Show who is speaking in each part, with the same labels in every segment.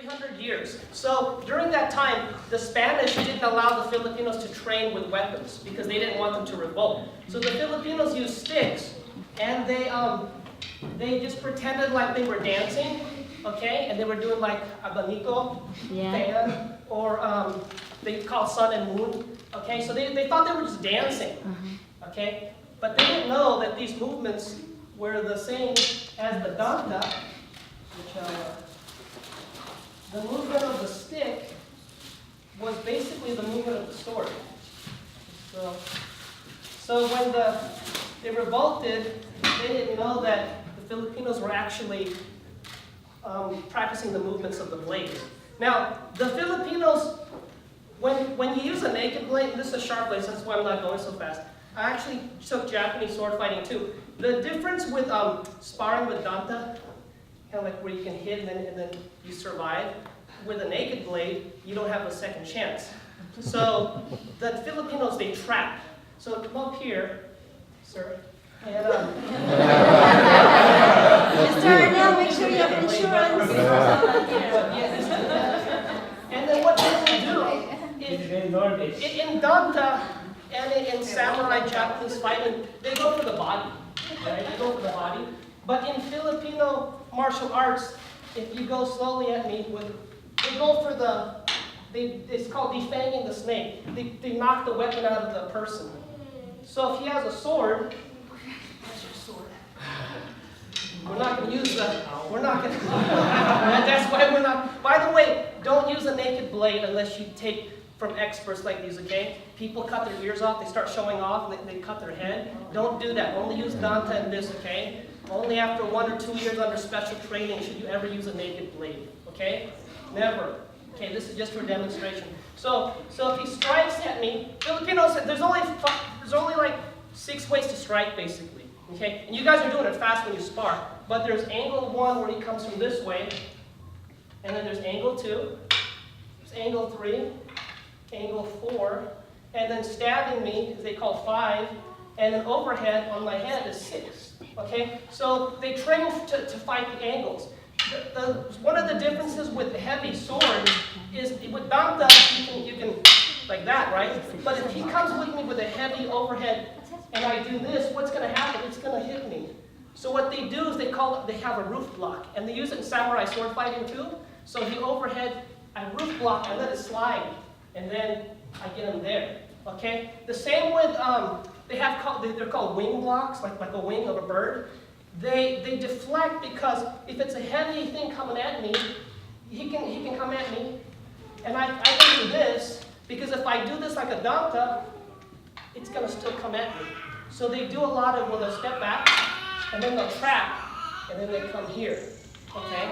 Speaker 1: 300 years. So during that time, the Spanish didn't allow the Filipinos to train with weapons because they didn't want them to revolt. So the Filipinos used sticks, and they just pretended like they were dancing, okay? And they were doing like abanico, fan, or they called sun and moon, okay? So they thought they were just dancing, okay? But they didn't know that these movements were the same as the danta, which the movement of the stick was basically the movement of the sword. So when they revolted, they didn't know that the Filipinos were actually practicing the movements of the blade. Now, the Filipinos, when you use a naked blade, and this is a sharp blade, so that's why I'm not going so fast. I actually took Japanese sword fighting too. The difference with sparring with danta, kind of like where you can hit and then you survive. With a naked blade, you don't have a second chance. So the Filipinos, they trap. So come up here, sir. And,
Speaker 2: Mr. Arnell, make sure you have insurance.
Speaker 1: And then what they will do is, in danta and in samurai Japanese fighting, they go for the body. Right? They go for the body. But in Filipino martial arts, if you go slowly at me, they go for it's called defanging the snake. They knock the weapon out of the person. So if he has a sword, where's your sword? We're not going to use we're not going to, that's why we're not, by the way, don't use a naked blade unless you take from experts like these, okay? People cut their ears off, they start showing off, and they cut their head. Don't do that. Only use danta and this, okay? Only after 1 or 2 years under special training should you ever use a naked blade, okay? Never. Okay, this is just for demonstration. So if he strikes at me, Filipinos, there's only like 6 ways to strike, basically, okay? And you guys are doing it fast when you spar, but there's angle 1 where he comes from this way, and then there's angle 2, there's angle 3, angle 4, and then stabbing me, as they call 5, and then overhead on my head is 6. Okay, so they train to fight the angles. One of the differences with the heavy sword is with danta you can like that, right? But if he comes with me with a heavy overhead and I do this, what's going to happen? It's going to hit me. So what they do is they have a roof block, and they use it in samurai sword fighting too. So he overhead, I roof block, I let it slide, and then I get him there. Okay, the same with they're called wing blocks, like a wing of a bird. They deflect because if it's a heavy thing coming at me, he can come at me, and I can do this because if I do this like a danta, it's gonna still come at me. So they do a lot of they'll step back, and then they'll trap, and then they come here. Okay,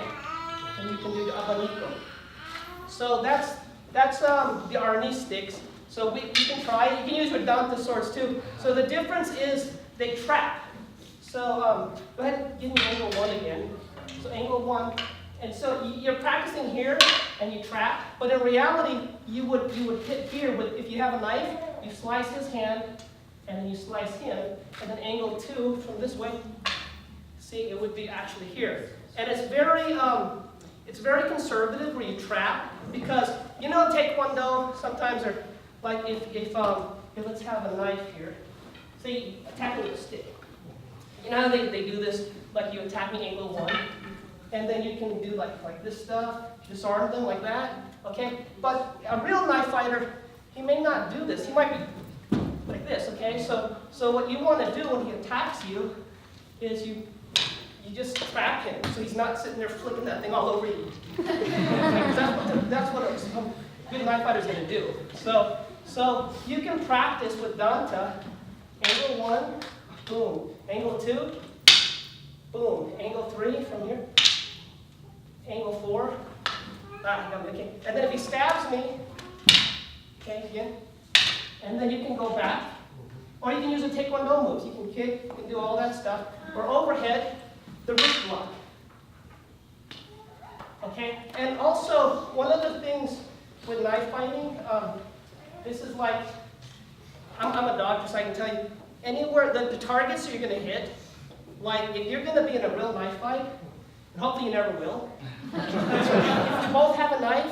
Speaker 1: and you can do the abanico. So that's the arnis sticks. So we can try it. You can use your danta swords too. So the difference is they trap. So go ahead and give me angle 1 again. So angle 1. And so you're practicing here and you trap. But in reality, you would hit here with, if you have a knife, you slice his hand and then you slice him. And then angle 2 from this way. See, it would be actually here. And it's very conservative where you trap because Taekwondo sometimes are like if let's have a knife here. So you attack with a stick. You know how they do this? Like you attack me angle 1, and then you can do like this stuff, disarm them like that. Okay? But a real knife fighter, he may not do this. He might be like this, okay? So what you want to do when he attacks you is you just trap him so he's not sitting there flicking that thing all over you. That's what a good knife fighter is going to do. So you can practice with danta, angle 1, boom. Angle 2, boom. Angle 3 from here. Angle 4. Okay. And then if he stabs me, okay, again. And then you can go back. Or you can use the Taekwondo moves. You can kick, you can do all that stuff. Or overhead, the wrist block. Okay? And also, one of the things with knife fighting, this is like, I'm a doctor, so I can tell you, anywhere, the targets you're going to hit, like if you're going to be in a real knife fight, and hopefully you never will. If you both have a knife,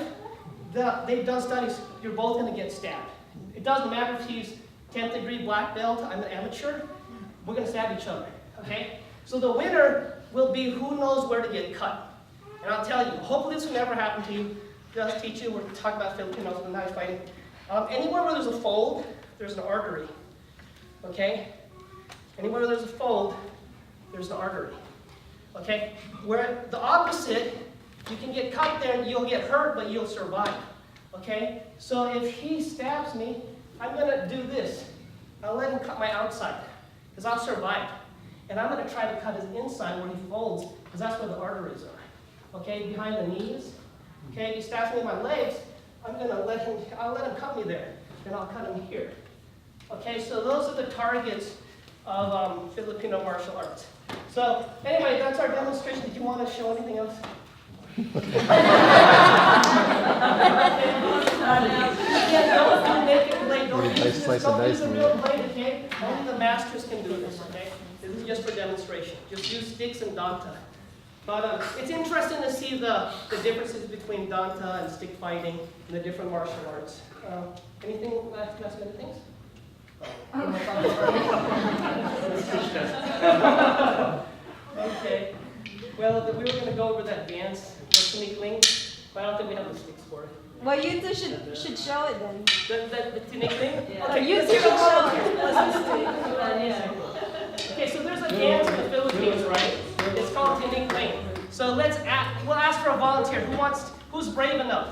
Speaker 1: they've done studies, you're both going to get stabbed. It doesn't matter if he's 10th degree black belt, I'm an amateur, we're going to stab each other, okay? So the winner will be who knows where to get cut. And I'll tell you, hopefully this will never happen to you. Just teach you, we're talking about Filipinos and knife fighting. Anywhere where there's a fold, there's an artery, okay? Anywhere where there's a fold, there's an artery, okay? Where the opposite, you can get cut there and you'll get hurt, but you'll survive, okay? So if he stabs me, I'm going to do this. I'll let him cut my outside, because I'll survive. And I'm going to try to cut his inside where he folds, because that's where the arteries are, okay? Behind the knees, okay? If he stabs me in my legs, I'll let him cut me there, and I'll cut him here. Okay, so those are the targets of Filipino martial arts. So anyway, that's our demonstration. Did you want to show anything else? Don't make it blade. Don't use a real blade, okay? Only the masters can do this, okay? This is just for demonstration. Just use sticks and danta. But it's interesting to see the differences between danta and stick fighting and the different martial arts. Anything last minute things? Okay. Well, we were going to go over that dance, tinikling, but I don't think we have the sticks for it.
Speaker 2: Well, you two should show it then.
Speaker 1: The tinikling?
Speaker 2: Yeah.
Speaker 1: Okay,
Speaker 2: You
Speaker 1: let's
Speaker 2: two
Speaker 1: give
Speaker 2: should
Speaker 1: a
Speaker 2: show
Speaker 1: volunteer. Okay, so there's a dance in the Philippines, right? It's called tinikling. So we'll ask for a volunteer. Who's brave enough?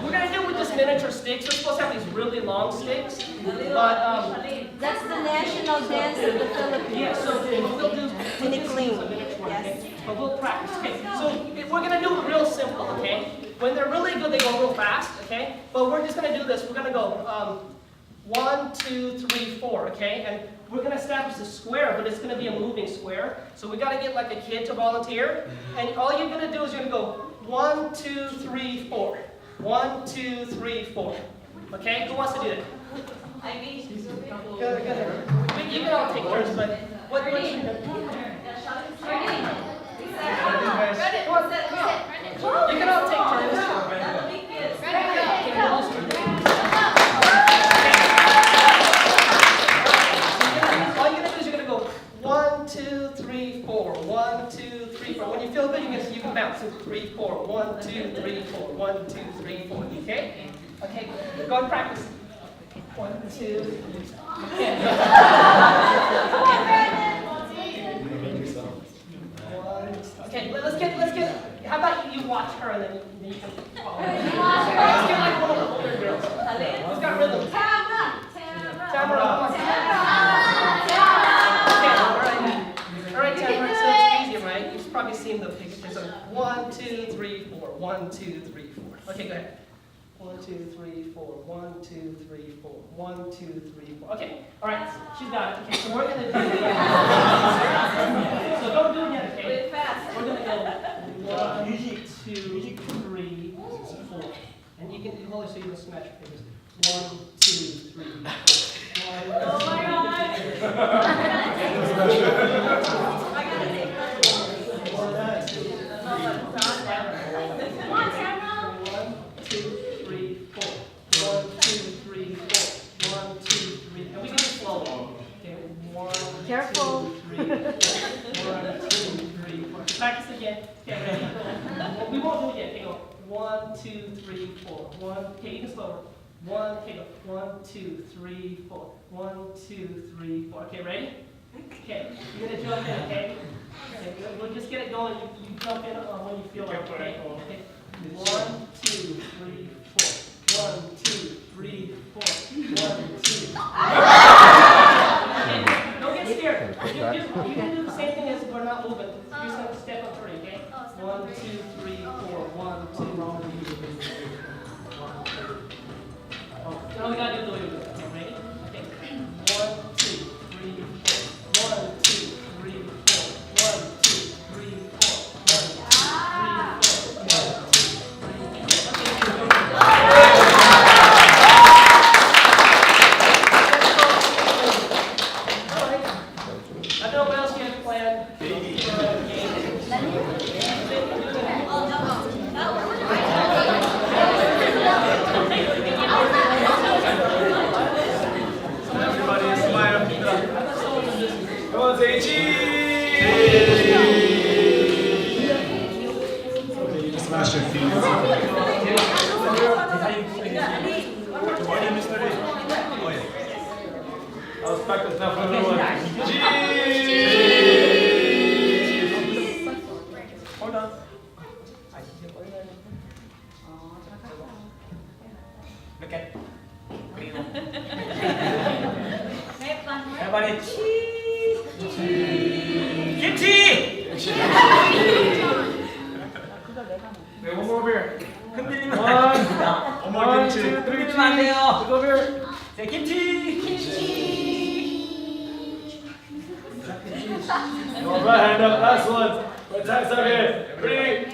Speaker 1: We're going to do it with just miniature sticks. We're supposed to have these really long sticks. But
Speaker 2: that's the national dance of the Philippines.
Speaker 1: yeah, so we'll do
Speaker 2: tinikling.
Speaker 1: Yes. Okay? But we'll practice. Okay, so we're going to do it real simple, okay? When they're really good, they go real fast, okay? But we're just going to do this. We're going to go 1, 2, 3, 4, okay? And we're going to establish a square, but it's going to be a moving square. So we got to get like a kid to volunteer. And all you're going to do is you're going to go 1, 2, 3, 4. 1, 2, 3, 4. Okay? Who wants to do it? Good. You can all take turns, but what you can all take turns. All you're going to do is you're going to go 1, 2, 3, 4. 1, 2, 3, 4. When you feel good, you can bounce. 3, 4. 1, 2, 3, 4. 1, 2, 3, 4. Okay? Okay, go and practice. 1, 2, okay. Okay, let's get, how about you watch her and then you can follow. Let's get like one of the older girls. Who's got rhythm? Tamara. All right, Tamara, so it's easy, right? You've probably seen the pictures of 1, 2, 3, 4. 1, 2, 3, 4. Okay, go ahead. 1, 2, 3, 4. 1, 2, 3, 4. 1, 2, 3, 4. Okay, all right, she's got it. Okay, so we're going to do it. So don't do it yet, okay? We're going to go 1, 2, 3, 4. And you can hold it so you don't smash your fingers. 1, 2, 3, 4. 1, 2, 3, 4.
Speaker 2: Careful.
Speaker 1: 1, 2, 3, 4. Practice again. Okay, ready? We won't do it yet. Okay, go. 1, 2, 3, 4. 1. Okay, even slower. 1. Okay, go. 1, 2, 3, 4. 1, 2, 3, 4. Okay, ready? Okay, you're gonna jump in. Okay. Okay, we'll just get it going. You jump in when you feel like. Okay. Okay. 1, 2, 3, 4. 1, 2, 3, 4. 1, 2. Okay. Don't get scared. You can do the same thing as we're not moving. You just have to step up 3, okay? 1, 2, 3, 4. 1, 2, 3, 4. Now we gotta do the way we do it. Okay, ready? Okay. 1, 2, 3, 4. 1, 2, 3, 4. 1, 2, 3, 4. 1, 2, 3, 4. 1, 2, 3, 4. I don't know what else you have planned for a game.
Speaker 3: Hold on. Look at. Everybody. 김치.
Speaker 4: One more beer.
Speaker 3: 흔들리면 안 됩니다.
Speaker 4: One, two, three,
Speaker 3: 흔들리면 안 돼요.
Speaker 4: Let's go beer.
Speaker 3: 자, 김치.
Speaker 4: All right, hand up, last one. Put tax out here. 3,